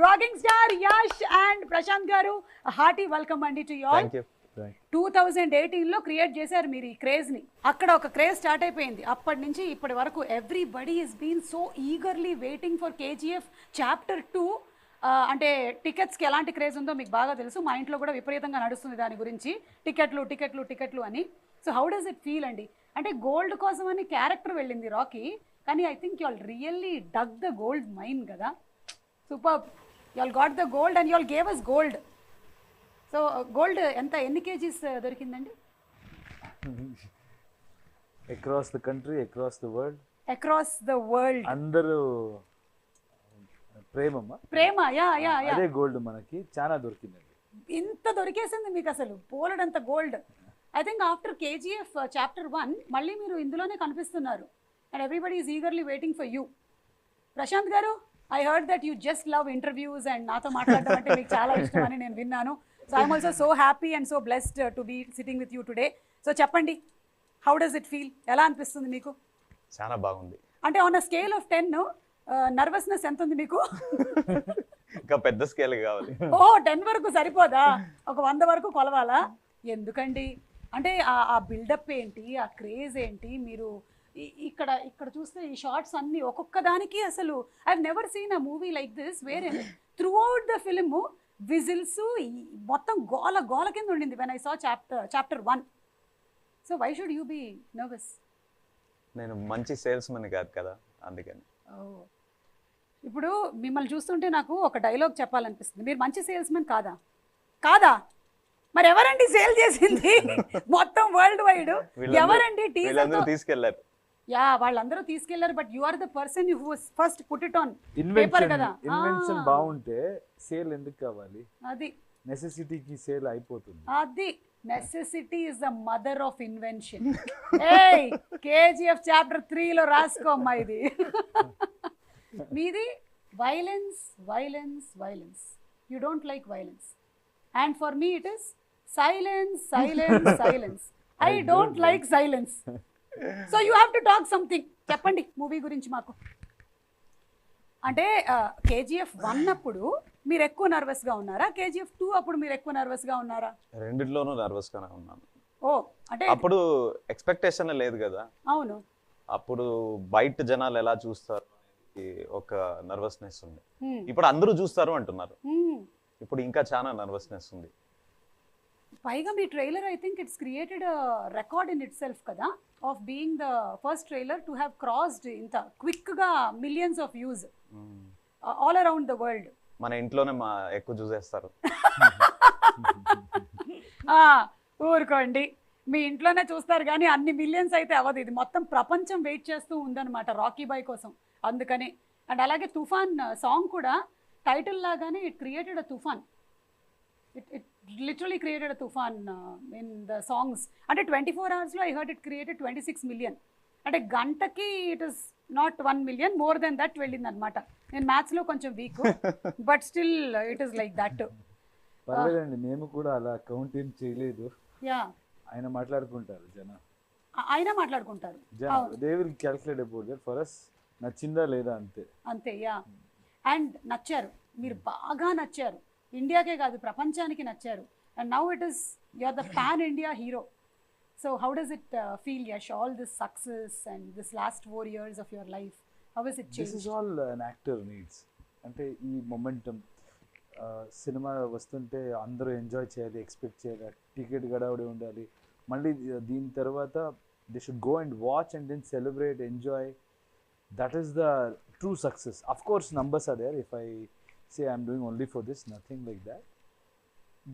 Rocking star Yash and Prashanth garu, a hearty welcome andi to you all. Thank you. 2018 లో create చేశారు మీరు ఈ craze ని. అక్కడ ఒక క్రేజ్ స్టార్ట్ అయిపోయింది. అప్పటి నుంచి ఇప్పటి వరకు everybody is been so eagerly waiting for KGF chapter 2. అంటే టికెట్స్కి ఎలాంటి క్రేజ్ ఉందో మీకు బాగా తెలుసు. మా ఇంట్లో కూడా విపరీతంగా నడుస్తుంది దాని గురించి, టికెట్లు అని. So how does it feel అండి? అంటే గోల్డ్ కోసం అని క్యారెక్టర్ వెళ్ళింది రాకీ, కానీ I think you all really dug the gold mine కదా. Super, you all got the gold and you all gave us gold. So gold ఎన్ని KGs దొరికిందండి? Across the country, across the world అందరూ ప్రేమ అదే gold మనకి చాలా దొరికిందండి. ఇంత దొరికేసింది మీకు అసలు పోలడంత gold. I think after KGF chapter 1 మళ్ళీ మీరు ఇందులోనే కనిపిస్తున్నారు and everybody is eagerly waiting for you. Prashanth garu, I heard that you just love interviews and నాతో మాట్లాడడం అంటే మీకు చాలా ఇష్టం అని నేను విన్నాను. So I'm also so happy and so blessed to be sitting with you today. So చెప్పండి, how does it feel? ఎలా అనిపిస్తుంది మీకు? చాలా బాగుంది. అంటే on a scale of 10 nervousness ఎంత ఉంది మీకు? ఇంకా పెద్ద స్కేల్ కావాలి. 10 వరకు సరిపోదా? ఒక 100 వరకు కొలవాలా? ఎందుకండి? అంటే ఆ బిల్డప్ ఏంటి, ఆ క్రేజ్ ఏంటి? మీరు ఇక్కడ చూస్తే ఈ షార్ట్స్ అన్ని ఒక్కొక్క దానికి అసలు I have never seen a movie like this where throughout the film whistles మొత్తం గోల కింద ఉండింది when I saw chapter 1. So why should you be nervous? నేను మంచి సేల్స్ మన్ కాదు కదా, అందుకని. ఇప్పుడు మిమ్మల్ని చూస్తుంటే నాకు ఒక డైలాగ్ చెప్పాలనిపిస్తుంది. మీరు మంచి సేల్స్ మెన్ కాదా? మరి ఎవరండి సేల్ చేసింది మొత్తం వరల్డ్ వైడ్? ఎవరండి? తీసుకెళ్లారు. యా, వాళ్ళందరూ తీసుకెళ్లారు. But you are the person who first put it on paper కదా. ఇన్వెన్షన్ బాగుంటే సేల్ ఎందుకు కావాలి? అది నెసెసిటీకి సేల్ అయిపోతుంది. అది necessity is the mother of invention. ఏయ్, కేజీఎఫ్ చాప్టర్ 3 లో రాసుకోమ్మా ఇది. మీది violence. You don't like violence and for me it is silence. I don't like silence. So you have to talk something. చెప్పండి మూవీ గురించి మాకు. అంటే కేజీఎఫ్ 1 అప్పుడు మీరు ఎక్కువ నర్వస్గా ఉన్నారా? కేజీఎఫ్ 2 అప్పుడు మీరు ఎక్కువ నర్వస్గా ఉన్నారా? రెండిట్లోనూ నర్వస్గానే ఉన్నాను. అంటే అప్పుడు ఎక్స్పెక్టేషన్ లేదు కదా. అవును, అప్పుడు బయట జనాలు ఎలా చూస్తారు ఒక నర్వస్నెస్ ఉంది. ఇప్పుడు అందరూ చూస్తారు అంటున్నారు. ఇప్పుడు ఇంకా చాలా నర్వస్నెస్ ఉంది. పైగా మీ trailer I think it's created record in itself కదా, of being the first trailer to have crossed ఇంత క్విక్ గా millions of views all around the world. మన ఇంట్లోనే ఎక్కువ చూసేస్తారు. ఊరుకోండి, మీ ఇంట్లోనే చూస్తారు కానీ అన్ని మిలియన్స్ అయితే అవ్వదు. ఇది మొత్తం ప్రపంచం వెయిట్ చేస్తూ ఉందన్నమాట రాకీ బాయ్ కోసం. అందుకని. అండ్ అలాగే తుఫాన్ సాంగ్ కూడా టైటిల్ లాగానే ఇట్ క్రియేటెడ్ అ తుఫాన్. It literally created a tufan in the songs. Ante 24 hours lo I heard it created 26 million. Ante gantaki it is not 1 million, more than that velindi annamata. Nen maths lo koncham weak, but still it is like that. పర్లేదండి, మేము కూడా అలా count ఏం చేయలేదు. Yeah, ఆయన మాట్లాడుకుంటారు ఆయన మాట్లాడుకుంటారు. they will calculate about that for us. నచ్చిందా లేదా అంతే. యా, అండ్ నచ్చారు, మీరు బాగా నచ్చారు. ఇండియాకే కాదు ప్రపంచానికి నచ్చారు. And now it is you are the pan India hero. So how does it feel Yash, all this success and this last 4 years of your life, how is it changed? This is all an actor needs. అంటే ఈ momentum, cinema వస్తుంటే అందరూ enjoy చేయాలి, expect చేయాలి, ticket గడవడి ఉండాలి. మళ్ళీ దీని తర్వాత they should go and watch and then celebrate, enjoy. That is the true success. Of course numbers are there. If I say I'm doing only for this, nothing like that.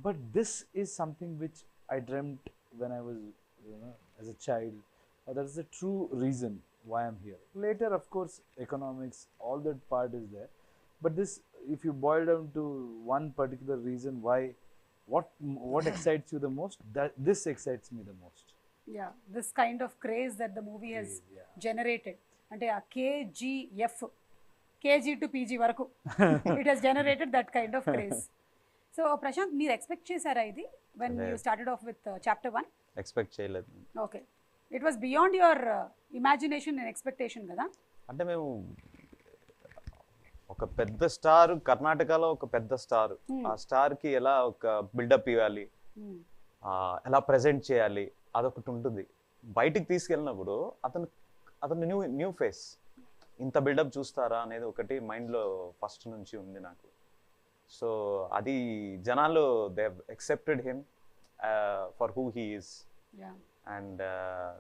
But this is something which I dreamt when I was, as a child. That is the true reason why I'm here. Later, of course, economics, all that part is there. But this, if you boil down to one particular reason why, what excites you the most, that this excites me the most. Yeah, this kind of craze that the movie has generated. Ante a KGF, KG to PG వరకు it has generated that kind of craze. So Prashanth, మీరు expect చేశారా ఇది when you started off with chapter 1? Expect చేయలేదు. Okay, it was beyond your imagination and expectation కదా. అంటే మేము ఒక పెద్ద స్టార్, కర్ణాటకలో ఒక పెద్ద స్టార్, ఆ స్టార్ కి ఎలా ఒక బిల్డప్ ఇవ్వాలి, ఎలా ప్రెజెంట్ చేయాలి, అదొకటి ఉంటుంది. బయటికి తీసుకెళ్ళినప్పుడు అతను న్యూ ఫేస్, ఇంత బిల్డప్ చూస్తారా అనేది ఒకటి మైండ్లో ఫస్ట్ నుంచి ఉంది నాకు. సో అది జనాలు they have accepted him for who he is, and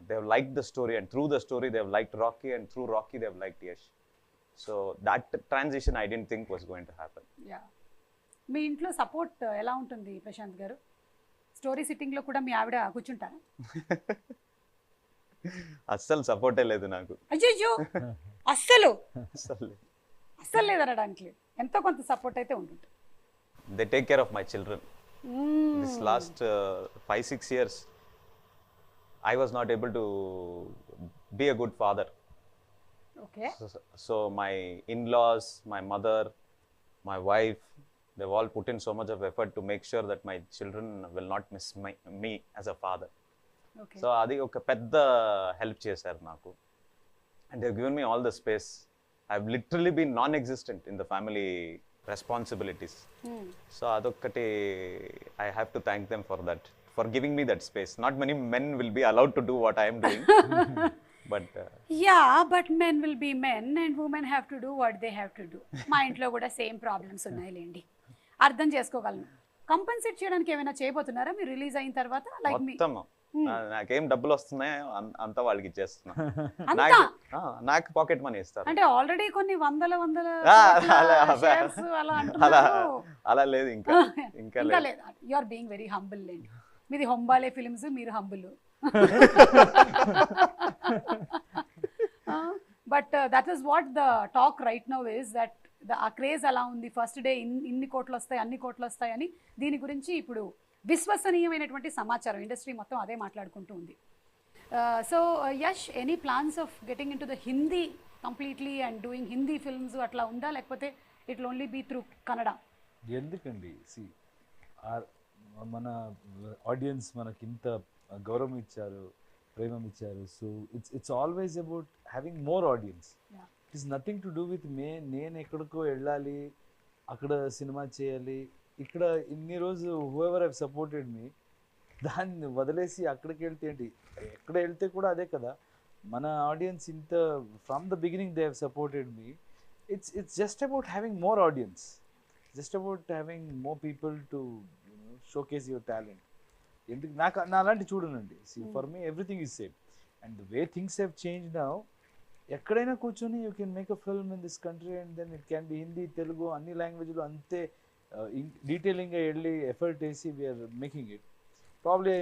they have liked the story, and through the story they have liked Rocky, and through Rocky they have liked Yash. So that transition I didn't think was going to happen. Yeah. మీ ఇంట్లో support ఎలా ఉంటుంది ప్రశాంత్ గారు? Story sitting లో కూడా మీ ఆవిడ కూర్చుంటారా? అస్సలు సపోర్టే లేదు నాకు. అయ్యో అస్సలు అస్సలు లేదనడానికి ఎంతో కొంత సపోర్ట్ అయితే ఉంటుంది. They take care of my children. This last 5-6 years I was not able to be a good father. Okay. So my in-laws, my mother, my wife, they've all put in so much of effort to make sure that my children will not miss me as a father. Okay. So adi oka pedda help chesaru naku, and they've given me all the space. I've literally been non-existent in the family responsibilities. So adokkati I have to thank them for that, for giving me that space. Not many men will be allowed to do what I am doing. But but men will be men and women have to do what they have to do. మా ఇంట్లో కూడా same problems ఉన్నాయిలేండి, అర్థం చేసుకోగలను. Compensate చేయడానికి ఏమైనా చేయబోతున్నారా మీరు release అయిన తర్వాత? లైక్ మొత్తం నాకేం డబ్బులు వస్తున్నాయో అంతా వాళ్ళకి ఇచ్చేస్తున్నా. నాకు పాకెట్ మనీ ఇస్తారు. అంటే ఆల్రెడీ కొన్ని వందల అలా లేదు, ఇంకా లేదు. You are being very humble లేండి. మీది హొంబాలే ఫిల్మ్స్, మీరు humble. But that is what the talk right now is that ఆ క్రేజ్ అలా ఉంది. ఫస్ట్ డే ఇన్ని కోట్లు వస్తాయి, అన్ని కోట్లు వస్తాయి అని. దీని గురించి ఇప్పుడు విశ్వసనీయమైనటువంటి సమాచారం, ఇండస్ట్రీ మొత్తం అదే మాట్లాడుకుంటూ ఉంది. So Yash, any plans of getting into the Hindi completely and doing Hindi films అట్లా ఉందా, లేకపోతే it will only be through Kannada? ఎందుకండి, మన ఆడియన్స్ మనకి ఇంత గౌరవం ఇచ్చారు, ప్రేమం ఇచ్చారు. So it's always about having more audience. It is nothing to do with నేను ఎక్కడికో వెళ్ళాలి, అక్కడ సినిమా చేయాలి. ఇక్కడ ఇన్ని రోజు హూఎవర్ హ్యావ్ సపోర్టెడ్ మీ, దాన్ని వదిలేసి అక్కడికి వెళ్తే ఏంటి? ఎక్కడ వెళ్తే కూడా అదే కదా. మన ఆడియన్స్ ఇంత from the beginning they have supported me. It's just about having more audience, just about having more people to showcase your talent. ఎందుకు నా అలాంటి చూడనండి. For me everything is same, and the way things have change now. ఎక్కడైనా కూర్చొని you can make a film in this country, and then it can be Hindi, Telugu, అన్ని లాంగ్వేజ్లో అంతే డీటెయిలింగ్గా వెళ్ళి ఎఫర్ట్ వేసి we're making it. Probably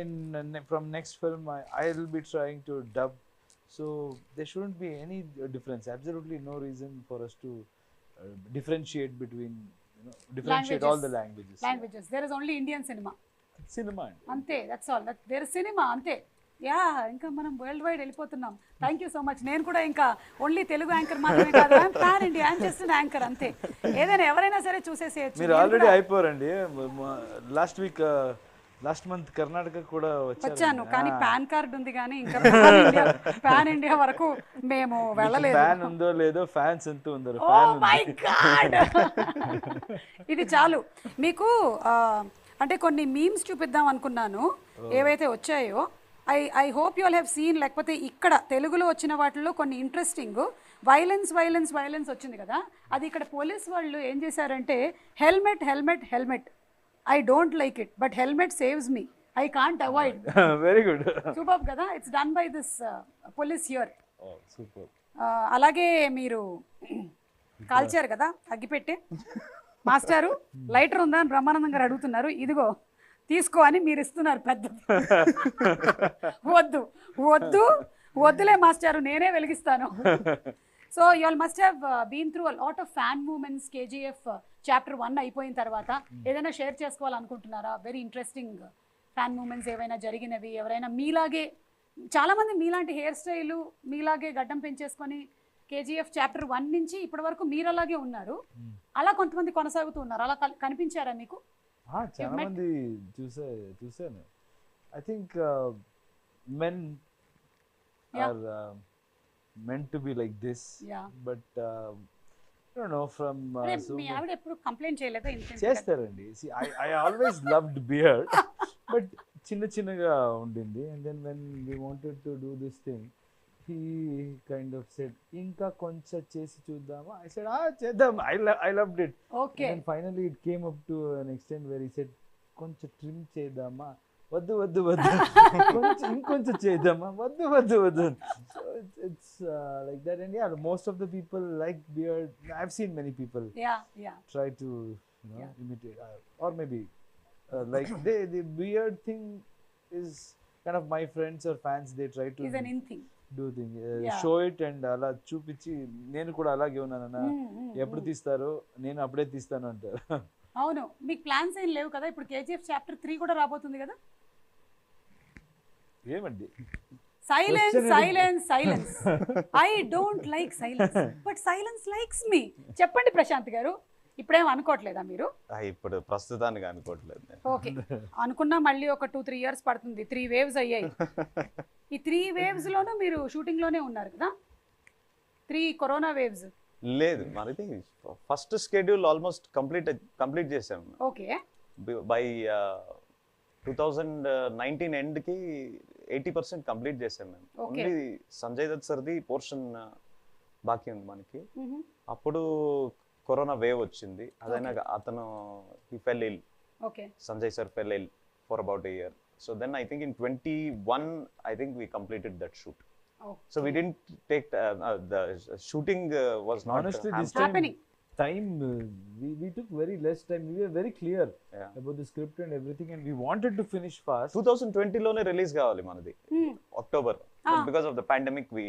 from next film I will be trying to dub. So there shouldn't be any difference, absolutely no reason for us to differentiate between, differentiate all the languages. There is only Indian cinema అంతే, that's all. There cinema అంతే. Yeah, ఇంకా మనం world wide వెళ్ళిపోతున్నాం. Thank you so much. నేను కూడా ఇంకా only Telugu anchor మాత్రమే కాదు, pan India I'm just anchor అంతే. ఏదైనా ఎవరైనా సరే చూసేసేయచ్చు. మీరు ఆల్రెడీ అయిపోయారండి. లాస్ట్ మంత్ కర్ణాటక కూడా వచ్చాను, కానీ పాన్ కార్డ్ ఉంది, కానీ ఇంకా పాన్ ఇండియా వరకు మేము వెళ్ళలేదు. ఫ్యాన్ ఉందో లేదో, ఫ్యాన్స్ ఎంత ఉందో. ఓ మై గాడ్, ఇది చాలు మీకు. అంటే కొన్ని మీమ్స్ చూపిద్దాం అనుకున్నాను, ఏవైతే వచ్చాయో. I hope you all have seen. లేకపోతే ఇక్కడ తెలుగులో వచ్చిన వాటిల్లో కొన్ని ఇంట్రెస్టింగ్, వైలెన్స్ వచ్చింది కదా, అది ఇక్కడ పోలీస్ వాళ్ళు ఏం చేశారంటే, helmet I don't like it, but helmet saves me. I can't avoid. Very good. Superb kada. It's done by this police here. Oh, super. అలాగే మీరు కాల్చారు కదా అగ్గిపెట్టే. మాస్టారు లైటర్ ఉందా అని బ్రహ్మానందం గారు అడుగుతున్నారు. ఇదిగో తీసుకో అని మీరు ఇస్తున్నారు. పెద్ద వద్దులే మాస్టారు, నేనే వెలిగిస్తాను. So you all must have been through a lot of fan moments. KGF chapter 1 అయిపోయిన తర్వాత ఏదైనా షేర్ చేసుకోవాలనుకుంటున్నారా? వెరీ ఇంట్రెస్టింగ్ ఫ్యాన్ మూమెంట్స్ ఏవైనా జరిగినవి, ఎవరైనా మీలాగే, చాలామంది మీలాంటి హెయిర్ స్టైలు, మీలాగే గడ్డం పెంచేసుకొని కేజీఎఫ్ చాప్టర్ 1 నుంచి ఇప్పటి వరకు మీరు అలాగే ఉన్నారు. అలా కొంతమంది కొనసాగుతూ ఉన్నారు. అలా కనిపించారా మీకు? చాలా మంది చూసాను. I think men are meant to be like this, but don't know from అరే, Suma. మీ ఆవిడ ఎప్పుడు కంప్లైంట్ చేయలేదా ఇంటెన్స్ చేస్తారండి. See, I always loved beard, but చిన్నగా ఉండింది. And then when we wanted to do this thing, he kind of said, ఇంకా కొంచెం చేసి చూద్దామా? I said, చేద్దాం. I loved it. Okay And then finally it came up to an extent where he said, కొంచెం trim చేద్దామా? వద్దు కొంచెం ఇంకొంచెం చేద్దామా? వద్దు. So it's like that. And yeah, most of the people like beard. I've seen many people yeah try to imitate, or maybe like the beard thing is kind of my friends or fans, they try to is an in thing do thing, Yeah. show it and అలా చూపించి నేను కూడా అలాగే ఉన్నానన్న, ఎప్పుడు తీస్తారో నేను అప్పుడే తీస్తాను అంటారు. అవును, మీకు ప్లాన్స్ ఏం లేవు కదా ఇప్పుడు? కేజీఎఫ్ చాప్టర్ 3 కూడా రాబోతుంది కదా? ఏమండి silence I don't like silence, but silence likes me. చెప్పండి ప్రశాంత్ గారు, ఇప్పుడేం అనుకోవట్లేదా మీరు? ఇప్పుడు ప్రస్తుతానికి అనుకోవట్లేదు నేను. ఓకే, అనుకున్నా మళ్ళీ ఒక 2-3 ఇయర్స్ పడుతుంది. 3 waves అయ్యాయి. ఈ 3 waves లోనూ మీరు షూటింగ్ లోనే ఉన్నారు కదా? 3 కరోనా వేవ్స్. లేదు, మనది ఫస్ట్ షెడ్యూల్ ఆల్మోస్ట్ కంప్లీట్ చేసాం. ఓకే, బై 2019 ఎండ్ కి 80% కంప్లీట్ చేసాం మేము. Okay. ఓన్లీ సంజయ్ దత్ సర్ది పోర్షన్ బాకీ ఉంది మనకి. అప్పుడు కరోనా వేవ్ వచ్చింది. అదైనా అతను he fell ill. Okay, Sanjay sir fell ill for about a year. So then I think in 21 I think we completed that shoot. So we didn't take the shooting was not Honestly, this happening. time we took very less time. We were very clear Yeah. about the script and everything, and we wanted to finish fast. 2020 లోనే release కావాలి మనది, October. Because of the pandemic we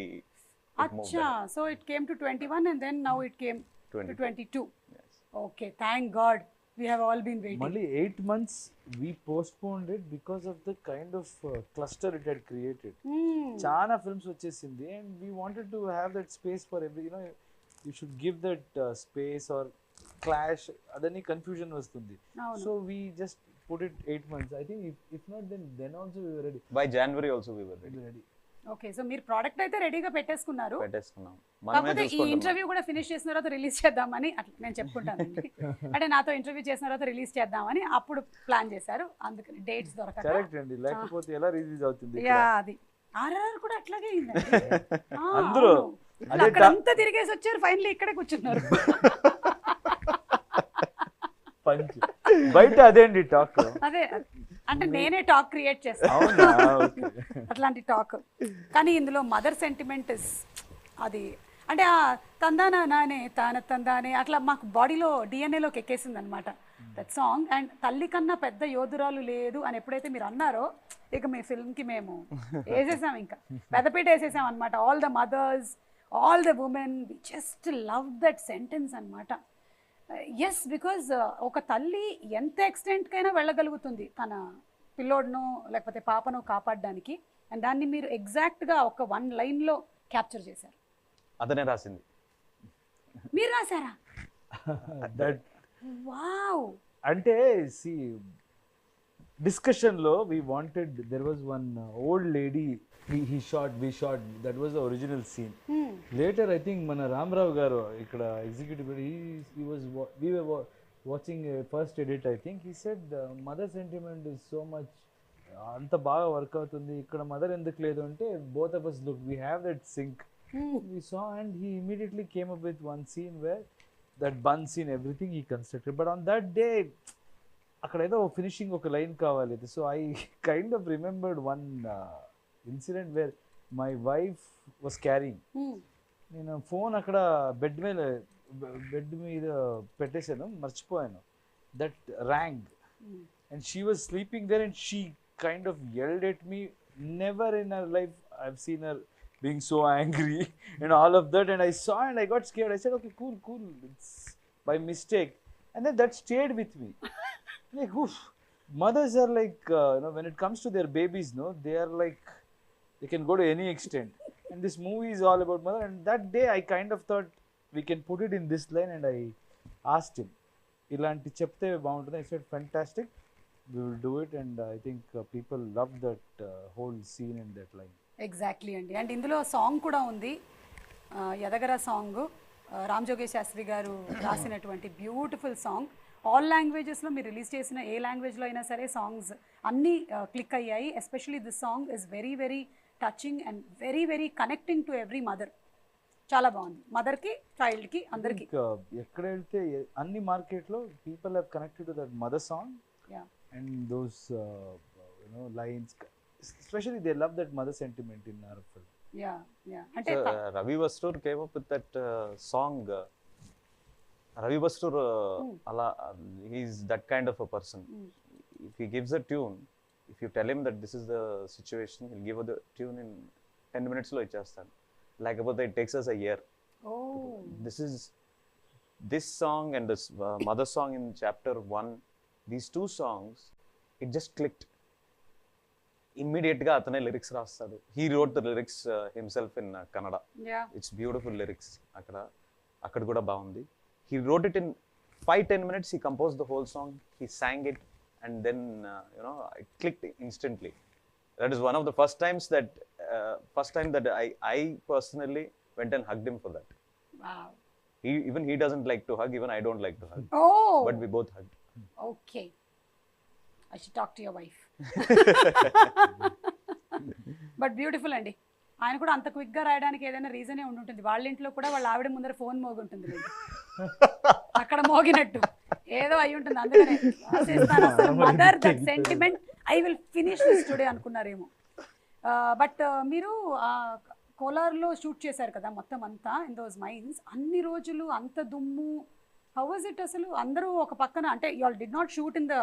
అచ్చా, so it came to 21 and then now it came to 22. Yes. Okay, thank God. We have all been waiting. Only 8 months we postponed it because of the kind of cluster it had created. Chana films వచ్చేసింది, and we wanted to have that space for every, you should give that space or clash, adani confusion వస్తుంది. So we just put it 8 months. I think if not, then also we were ready. By January also we were ready. Okay, so మీరు product అయితే రెడీగా పెట్టేసుకున్నారు. పెట్టేసుకున్నాం. కాకపోతే ఈ interview కూడా finish చేసిన తర్వాత రిలీజ్ చేద్దామని అట్లా నేను చెప్పుకుంటానండి. అంటే నాతో ఇంటర్వ్యూ చేసిన తర్వాత రిలీజ్ చేద్దామని అప్పుడు ప్లాన్ చేశారు. అందుకని డేట్స్ దొరకక. కరెక్ట్ అండి, లేకపోతే ఎలా రిలీజ్ అవుతుంది? యా, అది ఆర్ఆర్ కూడా అట్లాగే అయిందండి. అందరూ అక్కడంతా తిరిగేసి వచ్చారు, ఫైనల్లీ ఇక్కడే కూర్చున్నారు. పంచ్ బయట అదేండి టాక్. అదే, అంటే నేనే టాక్ క్రియేట్ చేస్తాను. అవునా? ఓకే. అట్లాంటి టాక్. కానీ ఇందులో మదర్ సెంటిమెంట్ అది అంటే ఆ తందానా నానే తాన తందానే అట్లా మాకు బాడీలో డిఎన్ఏలోకి ఎక్కేసింది అనమాట దట్ సాంగ్. అండ్ తల్లి కన్నా పెద్ద యోధురాలు లేదు అని ఎప్పుడైతే మీరు అన్నారో, ఇక మీ ఫిల్మ్కి మేము వేసేసాం, ఇంకా పెద్దపీట వేసేసాం అనమాట. All the mothers, all the women, we just love that sentence అనమాట. ఎస్, బికాజ్ ఒక తల్లి ఎంత ఎక్స్టెంట్కైనా వెళ్ళగలుగుతుంది తన పిల్లోడ్ను లేకపోతే పాపను కాపాడడానికి. అండ్ దాన్ని మీరు ఎగ్జాక్ట్గా ఒక 1 లైన్లో క్యాప్చర్ చేశారు. అతనే రాసింది. మీరు రాశారా? That wow. అంటే సి డిస్కషన్ లో we wanted, there was one old lady we shot, that was the original scene. Later I think మన రామరావు గారు ఇక్కడ executive, we were watching a first edit, I think he said mother sentiment is so much, అంత బాగా work అవుతుంది ఇక్కడ, mother ఎందుకు లేదు అంటే both of us look, we have that sync. We saw, and he immediately came up with one scene where that bun scene, everything he constructed, but on that day అక్కడ ఏదో finishing ఒక line కావాలి. So I kind of remembered one incident where my wife was carrying. నేను phone అక్కడ bed మీద పెట్టేశాను, మర్చిపోయాను. That rang and she was sleeping there and she kind of yelled at me. Never in her life I've seen her being so angry and all of that, and I saw and I got scared. I said, okay, cool, it's by mistake. And then that stayed with me. Like, oof. Mothers are like, when it comes to their babies, they are like, they can go to any extent. And this movie is all about mother. And that day I kind of thought we can put it in this line, and I asked him, ilanti chepte baaguntundi. I said, fantastic, we will do it. And I think people love that whole scene and that line. Exactly అండి. And ఇందులో song కూడా ఉంది, ఎదగరా song. Ram జోగేష్ Sastry గారు రాసినటువంటి beautiful song. All లాంగ్వేజెస్లో మీరు release చేసిన ఏ లాంగ్వేజ్లో అయినా సరే సాంగ్స్ అన్నీ క్లిక్ అయ్యాయి. Especially this song is very very touching and very very connecting to every mother. చాలా బాగుంది, మదర్కి చైల్డ్కి అందరికీ. ఎక్కడ వెళ్తే అన్ని మార్కెట్లో people have connected to that mother song and those lines, especially they love that mother sentiment in our film. అంటే Ravi Bastur came up with that song. Ravi Bastur, he's that kind of a person. If he gives a tune, if you tell him that this is the situation, he'll give the tune in 10 minutes lo ichchestadu. Like about that, it takes us a year. This song and this mother song in chapter 1, these two songs, it just clicked. Immediate గా అతనే lyrics రాస్తాడు. He wrote the lyrics himself in Kannada. It's beautiful lyrics. అక్కడ కూడా బాగుంది. He wrote it in 5-10 minutes. He compose the whole song, he sang it and then it clicked instantly. That is one of the first time that I personally went and hugged him for that. Wow. He doesn't like to hug, even I don't like to hug. But we both hugged. Okay. I should talk to your wife. But beautiful అండి. ఆయన కూడా అంత క్విక్గా రాయడానికి ఏదైనా రీజనే ఉండుంటుంది. వాళ్ళ ఇంట్లో కూడా వాళ్ళ ఆవిడ ముందర ఫోన్ మోగుంటుంది, అక్కడ మోగినట్టు ఏదో అయి ఉంటుంది. అందుకనే mother that sentiment, I will finish this today అనుకున్నారేమో. బట్ మీరు కోలార్లో షూట్ చేశారు కదా మొత్తం అంతా, ఇన్ దోస్ మైన్స్ అన్ని రోజులు అంత దుమ్ము. హౌ వాజ్ ఇట్ అసలు? అందరూ ఒక పక్కన, అంటే you all did not shoot in the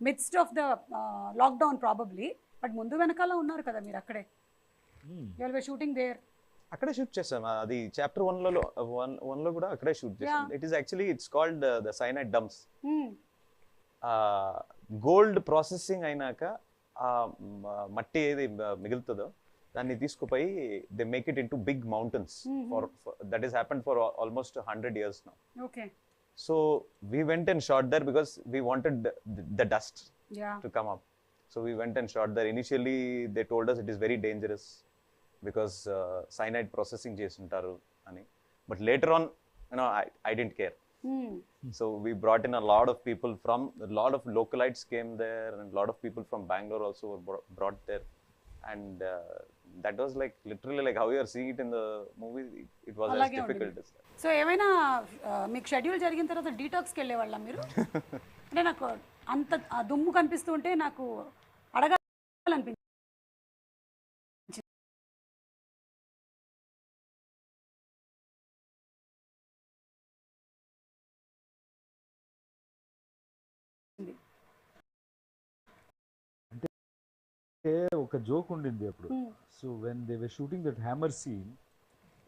midst of the lockdown probably, but ముందు వెనకాల ఉన్నారు కదా మీరు అక్కడే. you all were shooting there. అక్కడే షూట్ చేసాం. అది చాప్టర్ 1 లో కూడా అక్కడే షూట్ చేసాం. It is actually it's called the cyanide dumps. Gold processing అయినాక మట్టి ఏది మిగులుతుందో దాన్ని తీసుకుపోయి they make it into big mountains. For that is happened for almost 100 years now. Okay. So we went and shot there because we wanted the dust to come up. So we went and shot there. Initially they told us it is very dangerous because cyanide processing chesuntaru ani, but later on I didn't care. So we brought in a lot of people a lot of localites came there, and a lot of people from Bangalore also were brought there, and that was like literally like how you are seeing it in the movie. It was as difficult as that. So ఏమైనా మీకు schedule జరిగిన తర్వాత డీటాక్స్కి వెళ్ళేవాళ్ళ మీరు? అంటే నాకు అంత దుమ్ము కనిపిస్తూ ఉంటే నాకు అడగాలనిపించింది. అంటే ఒక జోక్ ఉండింది అప్పుడు. So when they were shooting that hammer scene,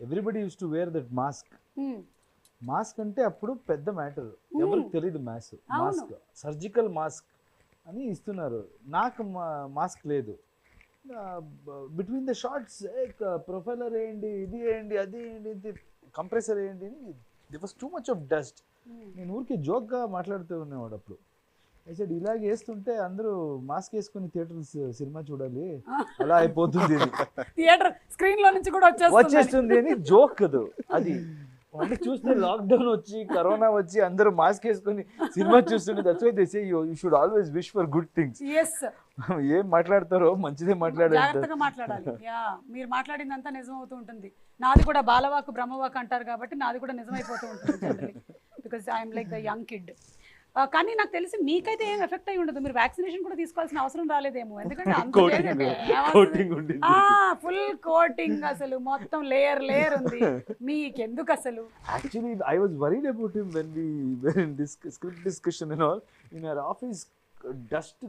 everybody use to wear that mask. Mask అంటే అప్పుడు పెద్ద మ్యాటర్, ఎవరికి తెలియదు మాస్క్. సర్జికల్ మాస్క్ అని ఇస్తున్నారు, నాకు మాస్క్ లేదు. బిట్వీన్ ద షార్ట్స్ ప్రొఫైలర్ వేయండి, ఇది వేయండి, అది వేయండి, కంప్రెసర్ వేయండి అని. The was too much of dust. నేను ఊరికి జోక్గా మాట్లాడుతూ ఉండేవాడు అప్పుడు. అయితే ఇలాగే వేస్తుంటే అందరూ మాస్క్ వేసుకుని థియేటర్ సినిమా చూడాలి, అలా అయిపోతుంది, థియేటర్ స్క్రీన్ లో నుంచి కూడా వచ్చేస్తుంది అని జోక్ కదా అది. అంటే చూస్తే లాక్డౌన్ వచ్చి కరోనా వచ్చి అందరూ మాస్క్ వేసుకొని సినిమా చూస్తుంటే that's why they say you should always wish for good things. ఏం మాట్లాడతారో మంచిదే మాట్లాడాలి. మీరు మాట్లాడిందంతా నిజం అవుతూ ఉంటుంది. నాది కూడా బాలవాకు బ్రహ్మవాకు అంటారు కాబట్టి నాది కూడా నిజమైపోతూ ఉంటుంది, because I'm like the young kid. కానీ నాకు తెలిసి మీకైతే ఏం ఎఫెక్ట్ అయి ఉండదు, మీరు వ్యాక్సినేషన్ కూడా తీసుకోవాల్సిన అవసరం రాలేదేమో, ఎందుకంటే ఫుల్ కోటింగ్ అసలు మొత్తం లేయర్ ఉంది మీకెందుకు అసలు. Actually I was worried about him when we were in this script discussion and all in our office. Dust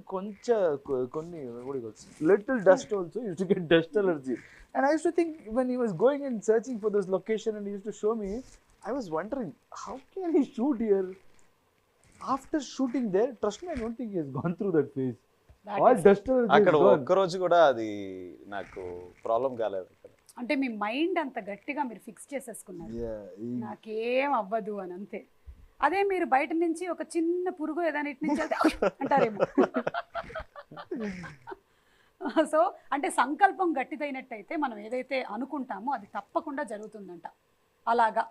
కొన్ని little dust also use to get dust allergy. And I use to think when he was going and searching for this location and he use to show me, I was wondering how can he shoot here. After shooting there, trust me, I don't think he has gone through that phase. All dust అక్కడ ఒక్క రోజు కూడా అది నాకు problem కాలేదు. అంటే మీ mind అంత గట్టిగా మీరు ఫిక్స్ చేసేసుకున్నారు, నాకేం అవ్వదు అని, అంతే. అదే మీరు బయట నుంచి ఒక చిన్న పురుగు ఏదైనా ఇటు నుంచి అంటారేమో. సో అంటే సంకల్పం గట్టిదైనట్టయితే మనం ఏదైతే అనుకుంటామో అది తప్పకుండా జరుగుతుందంట, అలాగా.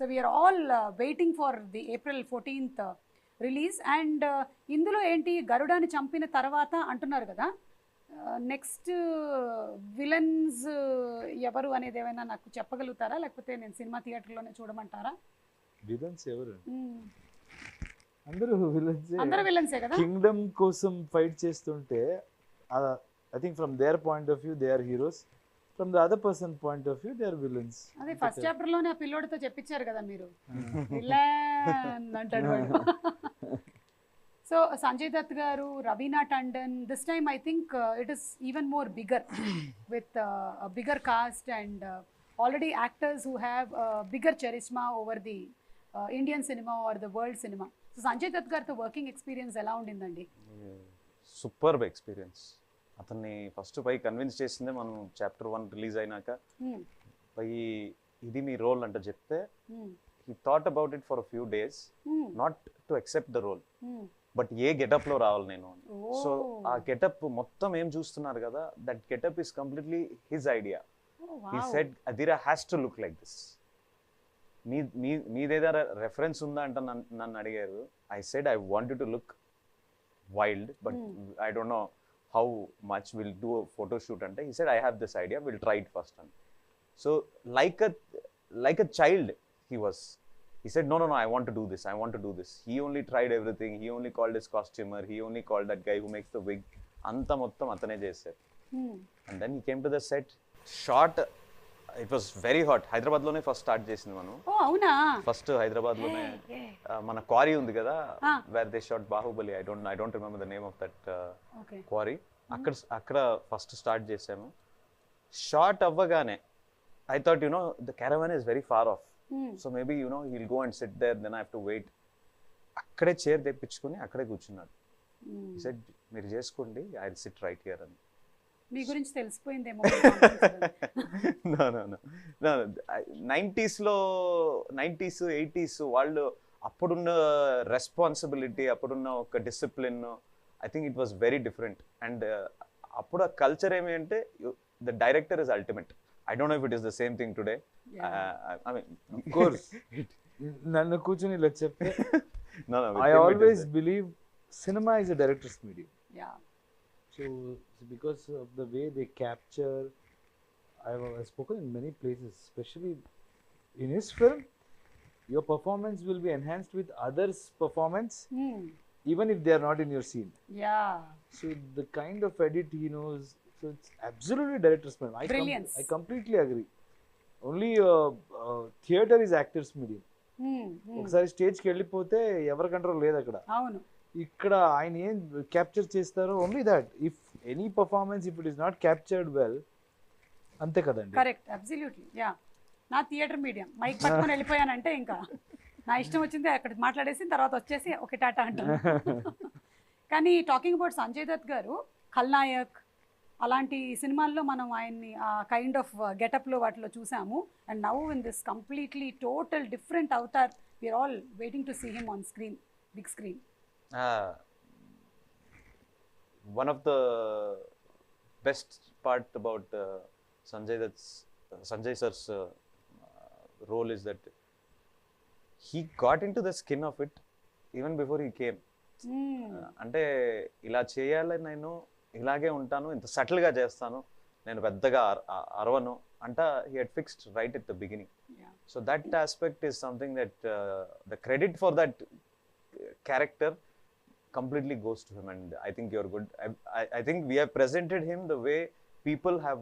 So we're all waiting for the April 14th release. And ఇందులో ఏంటి, గరుడాని చంపిన తర్వాత అంటున్నారు కదా, నెక్స్ట్ విలన్స్ ఎవరు అనేది ఏమైనా నాకు చెప్పగలుగుతారా, లేకపోతే నేను సినిమా థియేటర్లోనే చూడమంటారా? విలన్స్ ఎవరు? అందరూ విలన్స్. అందరూ విలన్సే కదా. కింగ్డమ్ కోసం ఫైట్ చేస్తుంటే I think from their point of view they are heroes, from the other person point of view they are villains. అదే ఫస్ట్ చాప్టర్ లోనే ఆ పిల్లోడితో చెప్పించారు కదా మీరు, విలన్ అంటాడు వాడు. So Sanjay Dutt garu, Raveena Tandon, this time I think it is even more bigger with bigger cast and already actors who have bigger charisma over the Indian cinema or the world cinema. So Sanjay Dutt గారితో working experience ఎలా ఉండిందండి? Superb experience. అతన్ని first పై convince చేసిందే మనం chapter 1 release అయినాక, పై ఇది మీ role అంటే చెప్తే he thought about it for a few days, not to accept the role, but A getup లో రావాలి నేను. సో ఆ గెటప్ మొత్తం ఏం చూస్తున్నారు కదా, that getup is completely his idea. he said Adira has to look like this. మీదేదా reference ఉందా అంటే నన్ను అడిగారు. I said I want you to look wild, but I don't know how much we'll do a photo shoot ante. He said I have this idea, we'll try it first. So like a child he was. He said no, I want to do this, I want to do this. He only tried everything. He only called his costumer, he only called that guy who makes the wig. Anta mottam atane chesaru. And then he came to the set, shot. It was very hot. Hyderabad lone first start chesindi manu. Oh avuna, first Hyderabad lone mana quarry undi kada, where they shot Bahubali. I don't remember the name of that quarry. akkada first start chesamu. Shot avvagane I thought, the caravan is very far off. So maybe, he'll go and sit there, then I have to wait. Akkade chair తెప్పించుకొని అక్కడే కూర్చున్నాడు. He said, మీరు చేసుకోండి, I'll sit right here. అని మీ గురించి తెలిసిపోయిందేమో. No. 90s 80s వాళ్ళు అప్పుడున్న responsibility, అప్పుడున్న ఒక discipline, I think it was very different. And అప్పుడు ఆ కల్చర్ ఏమి అంటే the director is ultimate. I don't know if it is the same thing today. I mean, of course. Nannu కూర్చొని ఇలా చెప్తే no, I always believe cinema is a director's medium. Yeah. So because of the way they capture, I've spoken in many places, especially in his film, your performance will be enhanced with others' performance, even if they are not in your scene. Yeah. So the kind of edit he knows, so it's absolutely director's medium. I completely agree. Only theater is actor's medium. ఒకసారి స్టేజ్కి వెళ్ళిపోతే ఎవరి control లేదు అక్కడ. అవును. ఇక్కడ ఆయన ఏం క్యాప్చర్ చేస్తారో only that. If any performance if it is not captured well, అంతే కదండి. Correct, absolutely. యా, నా థియేటర్ మీడియం మైక్ పట్టుకొని వెళ్ళిపోయానంటే ఇంకా నా ఇష్టం వచ్చింది అక్కడ మాట్లాడేసి తర్వాత వచ్చేసి ఒక టాటా అంటాను. కానీ టాకింగ్ అబౌట్ సంజయ్ దత్ గారు, ఖల్నాయక్ అలాంటి సినిమాల్లో మనం ఆయన్ని ఆ కైండ్ ఆఫ్ గెటప్లో వాటిలో చూసాము. And now in this completely total different avatar, we're all waiting to see him on screen, big screen. One of the best part about Sanjay sir's role is that he got into the skin of it even before he came. అంటే ఇలా చేయాలి, నేను ఇలాగే ఉంటాను, ఇంత సటిల్గా చేస్తాను, నేను పెద్దగా అరవను అంట. he had fixed right at the beginning. So that aspect is something that the credit for that character completely goes to him, and I think you're good. I think we have presented him the way people have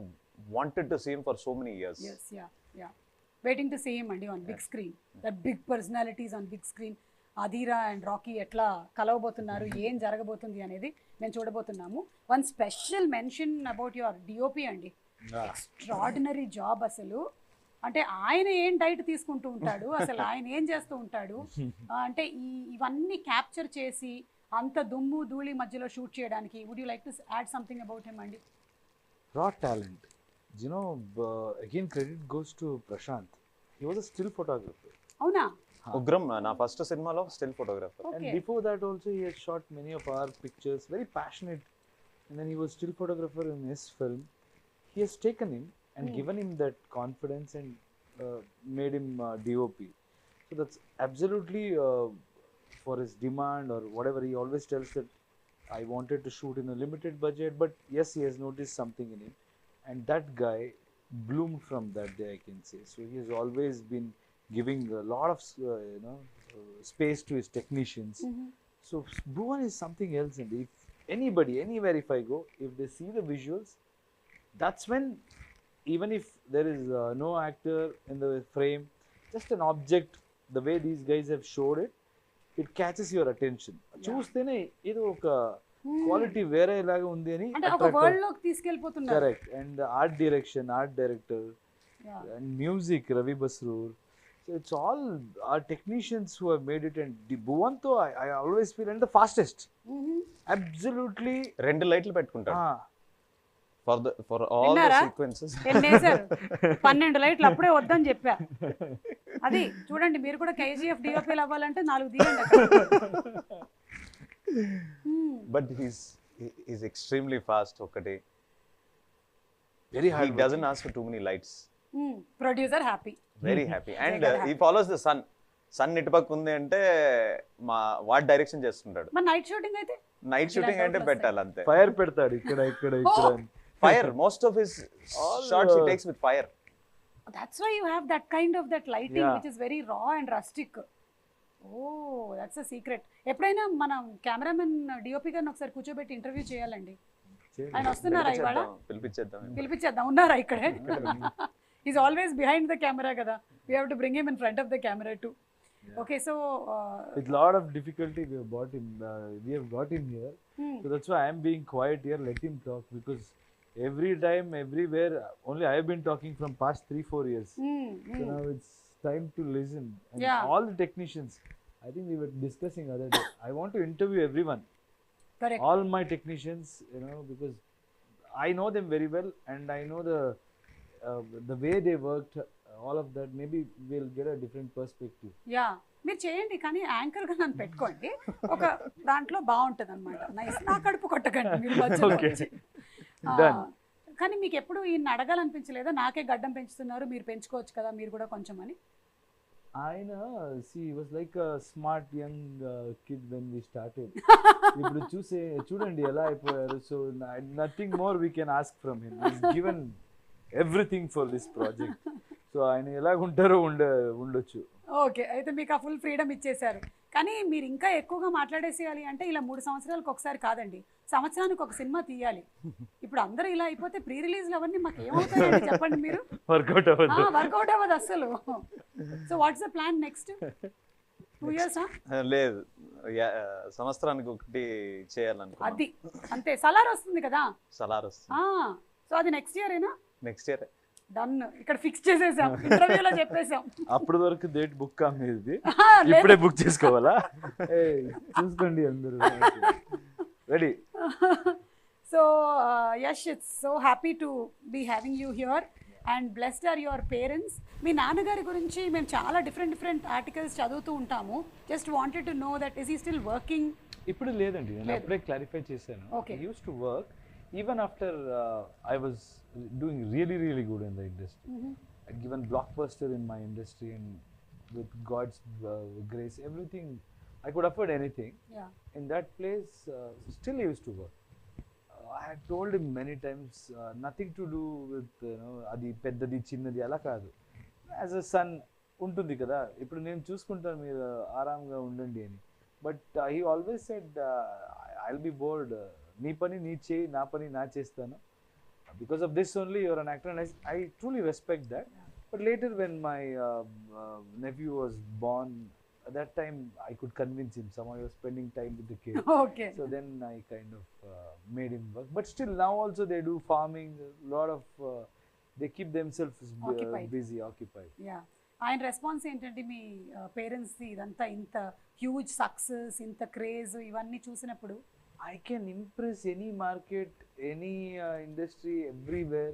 wanted to see him for so many years. Yes, yeah. Waiting to see him and on big screen. That big personalities on big screen. Adira and Rocky ఎట్లా కలవబోతున్నారు, ఏం జరగబోతుంది అనేది మేము చూడబోతున్నాము. One special mention about your DOP అండి. Extraordinary job అసలు. అంటే ఆయన ఏం డైట్ తీసుకుంటూ ఉంటాడు, అసలు ఆయన ఏం చేస్తూ ఉంటాడు అంటే ఇవన్నీ క్యాప్చర్ చేసి అంత దుమ్ము ధూళి మధ్యలో షూట్ చేయడానికి. Would you like to add something about him అండి? Raw talent. Again credit goes to Prashanth. He was a still photographer. అవునా? ఉగ్రం నా ఫస్ట్ సినిమాలో still photographer. And before that also he has shot many of our pictures, very passionate. And then he was still photographer in his film. He has taken him and given him that confidence and made him DOP. So that's absolutely for his demand or whatever. He always tells that I wanted to shoot in a limited budget, but yes, he has noticed something in him, and that guy bloomed from that day, I can say. So he has always been giving a lot of space to his technicians. So Bhuvan is something else, and if anybody anywhere, if I go, if they see the visuals, that's when, even if there is no actor in the frame, just an object, the way these guys have showed it, it catches your attention. చూస్తేనే ఇది ఒక quality వేరే లాగా ఉంది అని అంటే ఒక world లోకి తీసుకెళ్ళిపోతున్నారు. Correct. And art direction, art director and music Ravi Basrur. So it's all our technicians who have made it, and Bhuvan to I always feel and the fastest. Absolutely. 2 లైట్లు పెట్టుకుంటాడు for all the sequences. ఎన్నేసారు 12 లైట్లు అప్పుడే వద్దని చెప్పా. అది చూడండి, మీరు కూడా KGF DOPలు అవ్వాలంటే 4 తీయండి అక్కడ. But he's extremely fast. ఒకటి very hard. He doesn't ask for too many lights. Producer happy. Very happy. And he follows the sun. Sun ఇటుపక్క ఉంది అంటే వాట్ డైరెక్షన్ చేస్తుంటాడు. మరి నైట్ షూటింగ్ అయితే? నైట్ షూటింగ్ అంటే పెట్టాలి అంతే. ఫైర్ పెడతాడు ఇక్కడ ఇక్కడ ఇక్కడ. Fire. Most of his shots he takes with fire. That's why you have that kind of that lighting which is very raw and rustic. Oh, that's a secret. ఎప్పుడైనా మనం cameraman DOP గారిని ఒకసారి కూర్చోబెట్టి interview చేయాలండి. ఆయన వస్తున్నారా ఇవాళ? పిలిపించేద్దాం. ఉన్నారా ఇక్కడే? He's always behind the camera kada. We have to bring him in front of the camera too. Okay, so with lot of difficulty we have got him here. So that's why I am being quiet here. Let him talk, because every time, everywhere, only I have been talking from past 3-4 years. So now it's time to listen. And all the technicians, I think we were discussing other day, I want to interview everyone. Correct. All my technicians, because I know them very well, and I know the way they worked, all of that. Maybe we'll get a different perspective. Yeah, మీరు చేయండి, కానీ anchor గా నన్ను పెట్టుకోండి. ఒక దాంట్లో బాగుంటది అనమాట. నైస్. నా కడుపు కొట్టకండి మీరు మధ్యలో. కానీ మీకు ఎప్పుడు ఈయన అడగాలనిపించలేదా, నాకే గడ్డం పెంచుతున్నారు మీరు పెంచుకోవచ్చు కదా మీరు కూడా కొంచెం అని? ఆయన he was like a smart young kid when we started. ఇప్పుడు చూడండి ఎలా అయిపోయారు. So nothing more we can ask from him. He's given everything for this project. So ఆయన ఎలాగుంటారో ఉండొచ్చు. ఓకే, అయితే మీకు ఆ ఫుల్ ఫ్రీడమ్ ఇచ్చేసారు. కానీ మీరు ఇంకా ఎక్కువగా మాట్లాడేసేయాలి అంటే ఇలా 3 సంవత్సరాలకు ఒకసారి కాదండి, సంవత్సరానికి ఒక సినిమా తీయాలి. ఇప్పుడు అందరూ ఇలా అయిపోతే ప్రీ రిలీజ్లు అవన్నీ మాకు ఏమవుతాయండి చెప్పండి మీరు? వర్కౌట్ అవ్వదు అసలు. So what's the plan next 2 years? లేదు, సంవత్సరానికి ఒకటి చేయాలనుకున్నాను. అది అంతే. సలార్ వస్తుంది కదా? సలార్ వస్తుంది. సో అది నెక్స్ట్ ఇయర్ ఏనా? Next year. డన్. ఇక్కడ ఫిక్స్ చేసేసాం, ఇంటర్వ్యూలో చెప్పేసాం. అప్పటి వరకు డేట్ బుక్ కాదు, ఇప్పుడే బుక్ చేసుకోవాలా? చూసుకోండి అందరూ. Ready. So Yash, it's so happy to be having you here and blessed are your parents. మీ నాన్నగారి గురించి మేము చాలా డిఫరెంట్ ఆర్టికల్స్ చదువుతూ ఉంటాము. Just wanted to know that is he still working? ఇప్పుడు లేదండి, నేను అప్పుడే క్లారిఫై చేశాను. He used to work even after I was doing really good in the industry. I'd given blockbuster in my industry, and with God's grace, everything, I could afford anything. In that place, still he used to work. I had told him many times, nothing to do with adi peddadi chinnadi ala kaadu. As a son ఉంటుంది కదా, ఇప్పుడు నేను చూసుకుంటాను, మీరు ఆరాంగా ఉండండి అని. But he always said, I'll be bored. నీ పని నీ చేయి, నా పని నా చేస్తాను. Because of this only you're an actor, and I truly respect that. But later when my nephew was born, at that time I could convince him. Somehow he was spending time with the kid. Okay. So then I kind of made him work. But still now also they do farming, a lot of they keep themselves busy, occupied. Yeah. ఆయన response ఏంటంటే మీ parents ఇదంతా ఇంత huge success, ఇంత craze ఇవన్నీ చూసినప్పుడు? I can impress any market, any industry, everywhere.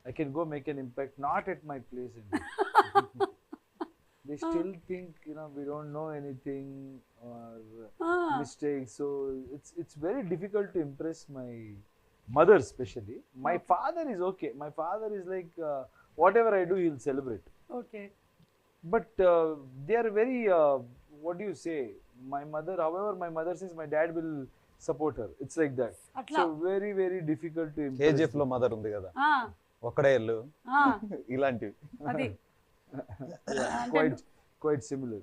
I can go make an impact, not at my place. They still think, we don't know anything or mistakes. So it's very difficult to impress my mother especially. My father is okay. My father is like, whatever I do, he'll celebrate. Okay. But they are very, what do you say? My mother, however, my mother says my dad will support her. It's like that. Atla. So very, very difficult to impress. KGF లో mother ఉంది కదా, ఆ, ఒక్కడే ఇల్లు, ఆ, ఇలాంటివి. అది Yeah, quite similar.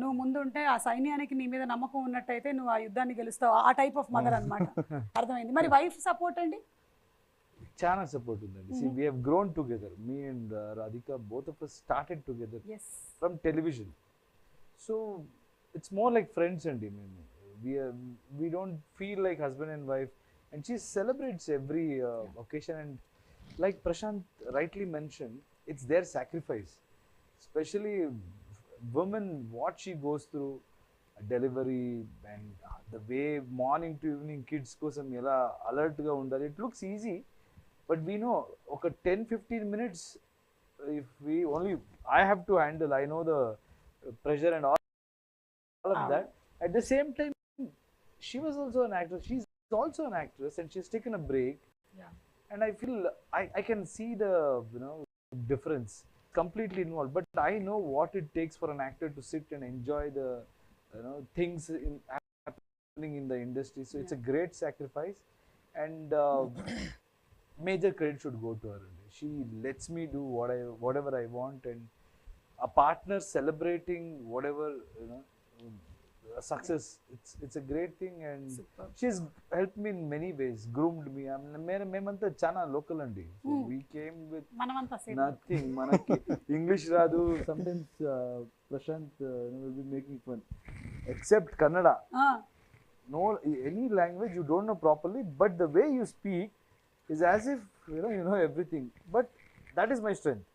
నువ్వు ముందు ఉంటే ఆ సైన్యానికి నీ మీద నమ్మకం ఉన్నట్టయితే నువ్వు ఆ యుద్ధాన్ని గెలుస్తావు, ఆ టైప్ ఆఫ్ మదర్ అన్నమాట. అర్థమైంది. మరి వైఫ్ సపోర్ట్ అండి? Chana support undandi. See, we have grown together. Me and Radhika, both of us started together yes. from television. So it's more like friends and we don't feel like husband and wife. And she celebrates every occasion. And like Prashanth rightly mentioned, it's their sacrifice. Especially women, what she goes through, delivery and the way morning to evening kids kosam ela alert ga undali. It looks easy, but we know okay 10-15 minutes if we only I have to handle. I know the pressure and all of that. At the same time, she was also an actress. She's also an actress, and she's taken a break. Yeah. And I feel I can see the difference. Completely involved, but I know what it takes for an actor to sit and enjoy the things happening in the industry. So it's a great sacrifice, and major credit should go to her. She lets me do whatever I want, and a partner celebrating whatever success. It's a great thing, and Super. she's helped me in many ways, groomed me. మేమంతా చాలా local అండి. We came with మనమంతా same. nothing. మనకి English రాదు. Sometimes Prashanth will be making fun, except Kannada. No, any language you don't know properly, but the way you speak is as if you know everything. But that is my strength.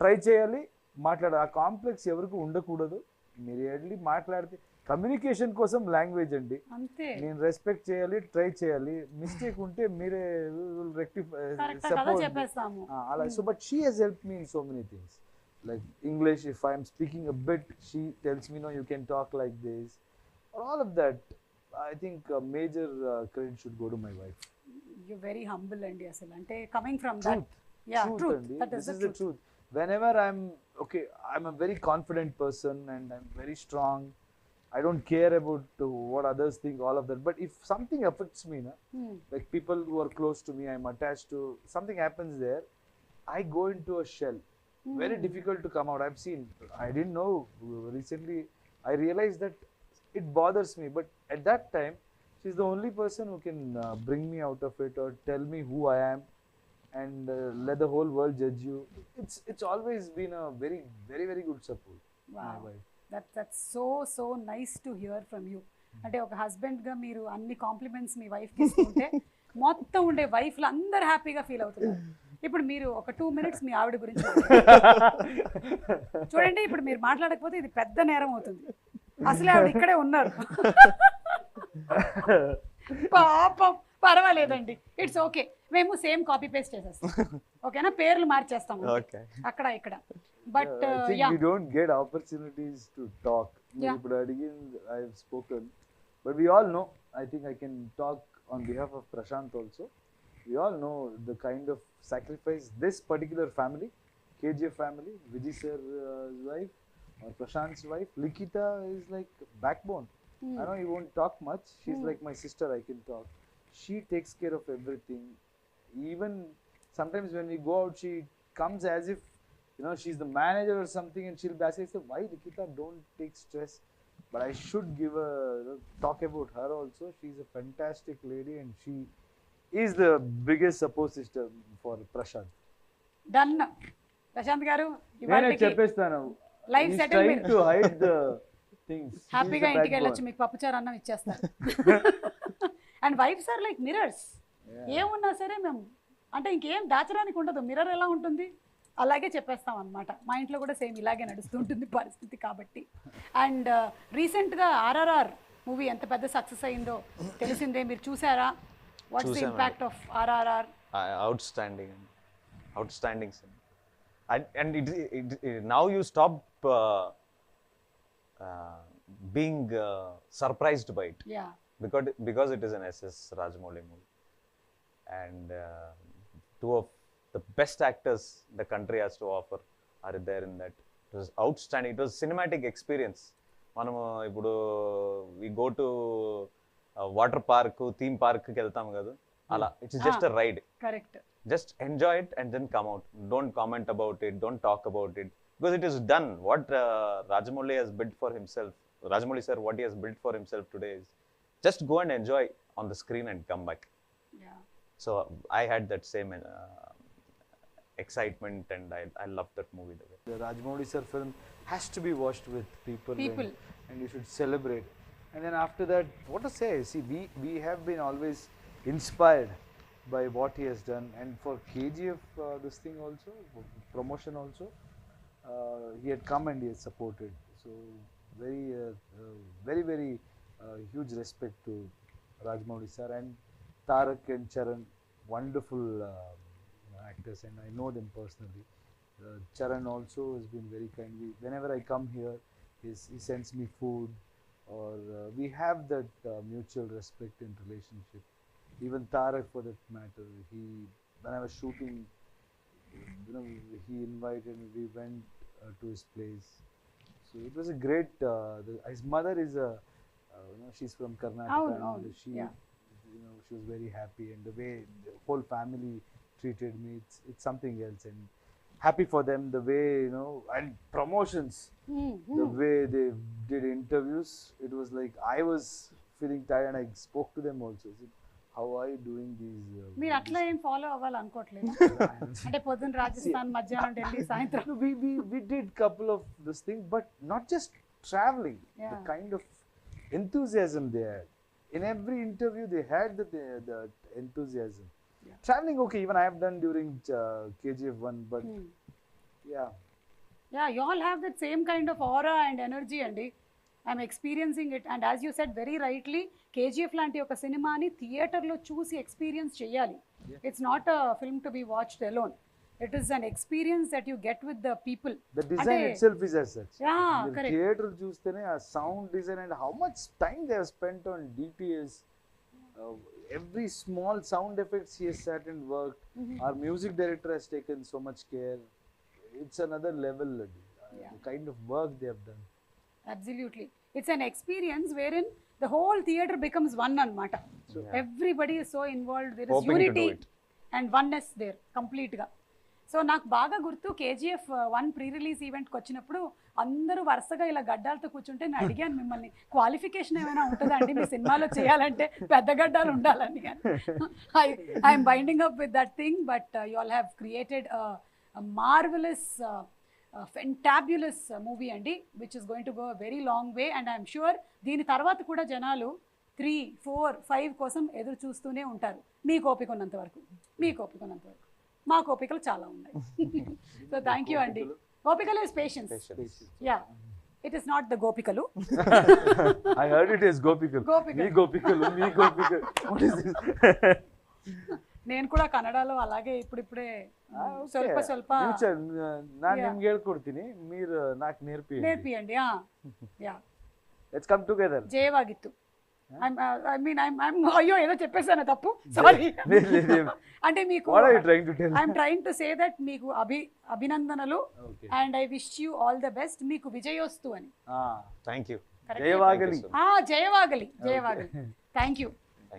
Try చేయాలి, మాట్లాడాలి. ఆ complex ఎవరికి ఉండకూడదు. మీరు వెళ్ళి మాట్లాడితే communication కోసం language అండి. అంతే. నేను రెస్పెక్ట్ చేయాలి, ట్రై చేయాలి. మిస్టేక్ ఉంటే మీరే రెక్టిఫై సపోర్ట్ చెప్పేస్తాము. అలా. So but she has help me in so many things. Like English, if I'm speaking a bit, she tells me no you can talk like this. All of that I think major credit should go to my wife. You very humble అండి అసలు. అంటే coming from that. Truth. This is the truth. Whenever I'm a very confident person and I'm very strong. I don't care about what others think, all of that. But if something affects me, like people who are close to me, I'm attached to, something happens there, I go into a shell. Very difficult to come out. I've seen, I didn't know, recently I realized that it bothers me. But at that time, she's the only person who can bring me out of it or tell me who I am and let the whole world judge you. It's always been a very, very, very good support. Wow. My wife. That's so nice to hear from you. అంటే ఒక husband గా మీరు అన్ని compliments మీ wife కి ఇస్తుంటే మొత్తం ఉండే వైఫ్లు అందరు హ్యాపీగా ఫీల్ అవుతున్నారు. ఇప్పుడు మీరు ఒక 2 minutes మీ ఆవిడ గురించి చూడండి. ఇప్పుడు మీరు మాట్లాడకపోతే ఇది పెద్ద నేరం అవుతుంది. అసలే ఆవిడ ఇక్కడే ఉన్నారు. పాపం. పర్వాలేదండి, ఇట్స్ ఓకే. మేము సేమ్ కాపీ పేస్ట్ చేసేస్తాం. ఓకేనా? పేర్లు మార్చేస్తాం అక్కడ ఇక్కడ. But I think we don't get opportunities to talk. But again, I've spoken. But we all know, I think I can talk on behalf of Prashanth also. We all know the kind of sacrifice this particular family, KGF family, Vijay sir's wife or Prashanth's wife, Likita is like backbone. I know you won't talk much. She's like my sister, I can talk. She takes care of everything. Even sometimes when we go out, she comes as if she's the manager or something, and she'll basically say, why Likita, don't take stress. But I should give talk about her also. She's a fantastic lady, and she is the biggest support system for Prashanth. Done. Prashanth garu, నేను చెప్పేస్తాను. Life He's settle. trying to hide the things. హ్యాపీగా ఇంటికి వెళ్ళొచ్చు, మీకు పప్పుచారు అన్నం ఇచ్చేస్తారు. And wifes are like mirrors. ఏమున్నా సరే మేము అంటే ఇంకేం దాచడానికి ఉండదు. మిర్రర్ ఎలా ఉంటుంది అలాగే చెప్పేస్తాం అనమాట. మా ఇంట్లో కూడా సేమ్ ఇలాగే నడుస్తుంటుంది పరిస్థితి కాబట్టి. అండ్ రీసెంట్గా ఆర్ఆర్ఆర్ మూవీ ఎంత పెద్ద సక్సెస్ అయిందో తెలిసిందే. మీరు చూసారా? What's the impact of RRR? outstanding and now you stop being surprised by it. Yeah. Because it is an SS Rajamouli movie, and two of the best actors the country has to offer are there in that. It was outstanding. It was cinematic experience. మనము ఇప్పుడు we go to water park, theme పార్క్కి వెళ్తాం కదా, అలా it's just a ride. Correct. Just enjoy it and then come out. Don't comment about it. Don't talk about it. Because it is done. What Rajamouli has built for himself, Rajamouli sir, what he has built for himself today is just go and enjoy on the screen and come back. Yeah. So I had that same excitement, and I loved that movie. The Rajamouli sir film has to be watched with people. And you should celebrate. And then after that, what to say? See, we have been always inspired by what he has done, and for KGF this thing also, promotion also, he had come and he has supported. So very huge respect to Rajamouli sir, and Tarak and Charan, wonderful actors, and I know them personally. Charan also has been very kind. Whenever I come here, he sends me food, or we have that mutual respect and relationship. Even Tarak, for that matter, when I was shooting, he invited me. We went to his place. So it was a great. His mother is she's from Karnataka, and she was very happy, and the way the whole family treated me, it's something else. And happy for them, the way, and promotions, the way they did interviews. It was like I was feeling tired, and I spoke to them also. I said, how are you doing these? మీరు అట్లా ఏం follow అవ్వాలనుకోవట్లేదు అంటే పొద్దున్న రాజస్థాన్, మధ్యాహ్నం ఢిల్లీ, సాయంత్రం. We did couple of this thing, but not just traveling. The kind of enthusiasm they had. In every interview, they had the enthusiasm. Traveling, okay, even I have done during KGF 1, but yeah, you all have that same kind of aura and energy, andi. I'm experiencing it, and as you said very rightly, KGF లాంటి ఒక సినిమాని థియేటర్లో చూసి experience చేయాలి. It's not a film to be watched alone. It is an experience that you get with the people. The design itself is as such. Yeah, correct. Theater చూస్తేనే ఆ sound design and how much time they have spent on DTS. Every small sound effects he has sat and worked. Our music director has taken so much care. It's another level. The kind of work they have done. Absolutely. It's an experience wherein the whole theater becomes one anamata. So everybody is so involved. There is Hoping unity to do it. and oneness there complete ga. So నాకు బాగా గుర్తు KGF 1 pre release ఈవెంట్కి వచ్చినప్పుడు అందరూ వరుసగా ఇలా గడ్డాలతో కూర్చుంటే నేను అడిగాను మిమ్మల్ని, క్వాలిఫికేషన్ ఏమైనా ఉంటుందా అండి మీ సినిమాలో చేయాలంటే పెద్ద గడ్డాలు ఉండాలని. కానీ I'm binding up with that thing, but you all have created marvellous fantabulous movie అండి, which is going to go very long way. And I'm sure దీని తర్వాత కూడా జనాలు 3, 4, 5 కోసం ఎదురు చూస్తూనే ఉంటారు. మీకు ఓపిక ఉన్నంత వరకు, మాకు ఓపికలు చాలా ఉన్నాయి. సో థ్యాంక్ యూ అండి. ఓపికలు is patience. Yeah, it is not the గోపికలు. I heard it is gopikalu. మీ గోపికలు. What is this? నేను కూడా కన్నడలో అలాగే ఇప్పుడిప్పుడే ಸ್ವಲ್ಪ ನಾನು ನಿಮ್ಗೆ ಹೇಳ್ಕೊಡ್ತೀನಿ, మీరు నాకు నేర్పియండి. Yeah, let's come together. జయವಾಗಿತ್ತು. అయ్యో ఏదో చెప్పేసాను తప్పు, సారీ. అంటే మీకు I'm trying to say that మీకు అభినందనలు, and I wish you all the best. మీకు విజయోస్తు అని. Thank you. జయవాగలి. జయవాగలి. Thank you.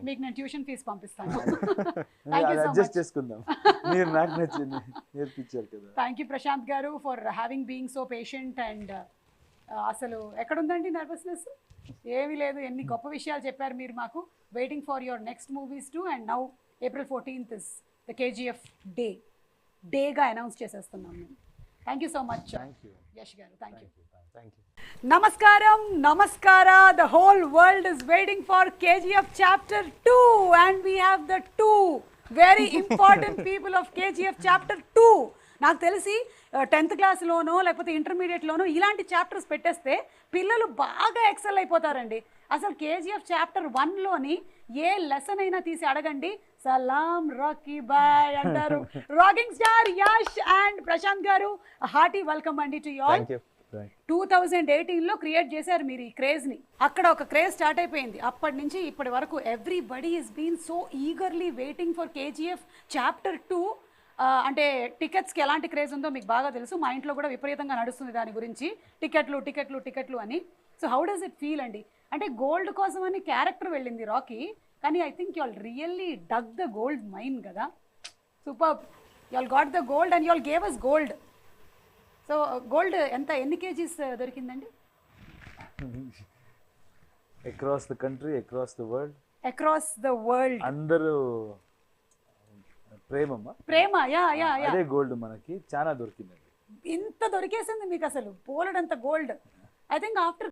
మీకు నేను ట్యూషన్ ఫీజు పంపిస్తాను. అడ్జస్ట్ చేసుకుందాం, మీరు నాకు నచ్చింది నేర్పించారు కదా. థ్యాంక్ యూ ప్రశాంత్ గారు for having being so patient. And అసలు ఎక్కడుందండి నర్వస్నెస్? ఏమీ లేదు. ఎన్ని గొప్ప విషయాలు చెప్పారు మీరు మాకు. Waiting for your next movies too. And now April 14th is the KGF డేగా అనౌన్స్ చేసేస్తున్నాం మేము. Thank you so much Yash garu. Thank you. Namaskaram, namaskara. The whole world is waiting for KGF Chapter 2, and we have the 2 very important people of KGF Chapter 2. నాకు తెలిసి 10th క్లాస్లోనో లేకపోతే ఇంటర్మీడియట్లోనో ఇలాంటి chapters పెట్టేస్తే పిల్లలు బాగా ఎక్సెల్ అయిపోతారండి. అసలు KGF Chapter 1లోని ఏ లెసన్ అయినా తీసి అడగండి, సలాం రాకీ బాయ్ అంటారు. Rocking star Yash and Prashanth garu, hearty welcome అండి టు యు ఆల్. 2018లో క్రియేట్ చేశారు మీరు ఈ క్రేజ్ని. అక్కడ ఒక క్రేజ్ స్టార్ట్ అయిపోయింది. అప్పటి నుంచి ఇప్పటి వరకు everybody is been so eagerly waiting for KGF Chapter 2. అంటే టికెట్స్కి ఎలాంటి క్రేజ్ ఉందో మీకు బాగా తెలుసు, మా ఇంట్లో కూడా విపరీతంగా నడుస్తుంది దాని గురించి, టికెట్లు అని. So how does it feel అండి? అంటే గోల్డ్ కోసం అని క్యారెక్టర్ వెళ్ళింది రాకీ, కానీ I think you all really dug the gold mine కదా. Super, you all got the gold and you all gave us gold. So gold ఎన్ని KGs దొరికిందండి? Across the country, across the world, across the world అందరూ ప్రేమ, yeah yeah yeah, అదే gold మనకి చాలా దొరికిందండి. ఇంత దొరికేసింది మీకు అసలు, పోలడంత గోల్డ్. I think after